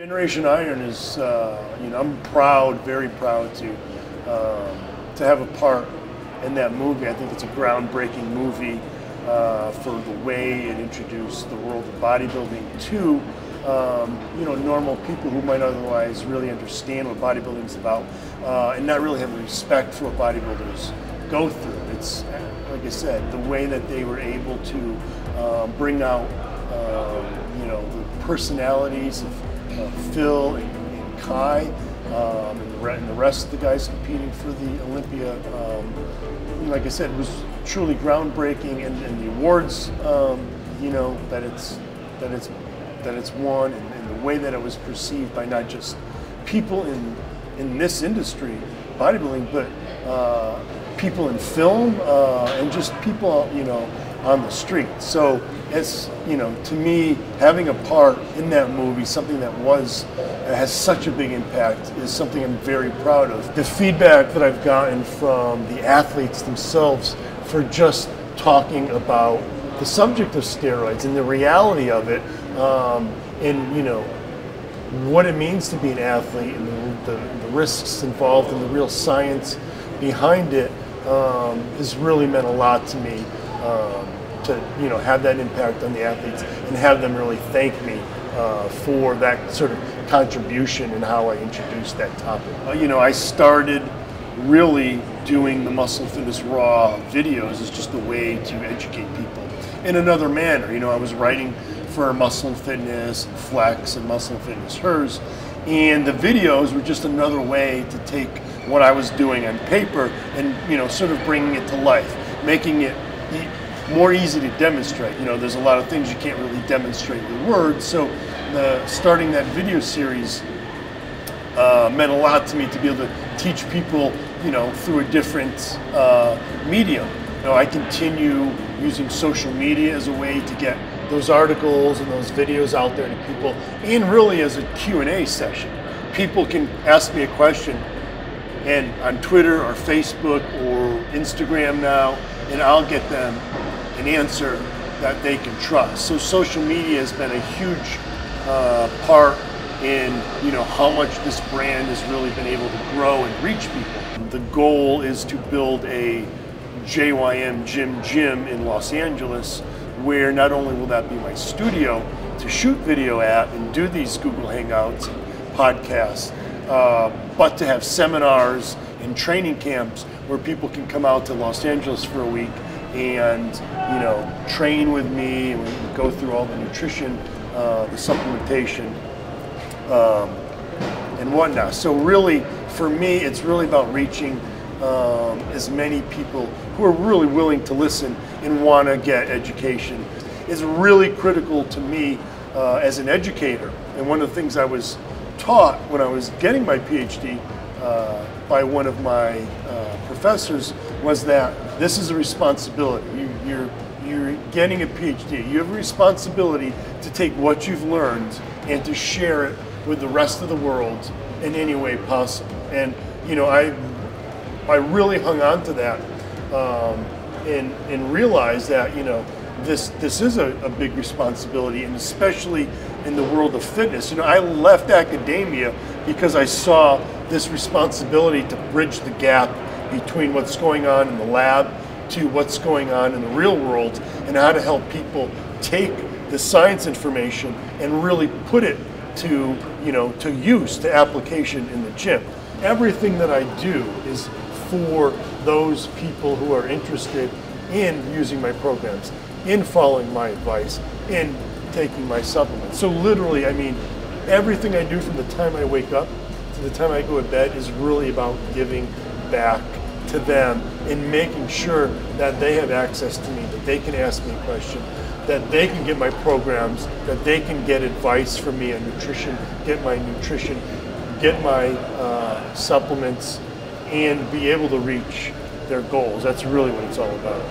Generation Iron is, I'm proud, very proud to have a part in that movie. I think it's a groundbreaking movie for the way it introduced the world of bodybuilding to, normal people who might otherwise really understand what bodybuilding is about and not really have the respect for what bodybuilders go through. It's, like I said, the way that they were able to bring out, the personalities of Phil and Kai and the rest of the guys competing for the Olympia. Like I said, it was truly groundbreaking, and the awards, that it's won, and the way that it was perceived by not just people in this industry, bodybuilding, but people in film and just people, on the street. So it's, to me, having a part in that movie, something that has such a big impact, is something I'm very proud of. The feedback that I've gotten from the athletes themselves for just talking about the subject of steroids and the reality of it, and what it means to be an athlete, and the risks involved and the real science behind it, has really meant a lot to me. To have that impact on the athletes and have them really thank me for that sort of contribution and how I introduced that topic. I started really doing the Muscle Fitness Raw videos as just a way to educate people in another manner. I was writing for Muscle Fitness, Flex, and Muscle Fitness Hers, and the videos were just another way to take what I was doing on paper and sort of bringing it to life, making it more easy to demonstrate. There's a lot of things you can't really demonstrate with words, so starting that video series meant a lot to me, to be able to teach people, through a different medium. I continue using social media as a way to get those articles and those videos out there to people, and really as a Q&A session. People can ask me a question, and on Twitter or Facebook or Instagram now, and I'll get them an answer that they can trust. So social media has been a huge part in how much this brand has really been able to grow and reach people. The goal is to build a JYM Gym in Los Angeles, where not only will that be my studio to shoot video at and do these Google Hangouts and podcasts, but to have seminars and training camps where people can come out to Los Angeles for a week and train with me, and we go through all the nutrition, the supplementation, and whatnot. So really, for me, it's really about reaching as many people who are really willing to listen and want to get education. It's really critical to me as an educator, and one of the things I was taught when I was getting my PhD by one of my professors was that this is a responsibility. You're getting a PhD. You have a responsibility to take what you've learned and to share it with the rest of the world in any way possible. And I really hung on to that and realized that this is a big responsibility, and especially in the world of fitness. I left academia because I saw this responsibility to bridge the gap between what's going on in the lab to what's going on in the real world, and how to help people take the science information and really put it to use, to application in the gym. Everything that I do is for those people who are interested in using my programs, in following my advice, in taking my supplements. So literally, everything I do from the time I wake up to the time I go to bed is really about giving back to them and making sure that they have access to me, that they can ask me a question, that they can get my programs, that they can get advice from me on nutrition, get my nutrition, get my supplements, and be able to reach their goals. That's really what it's all about.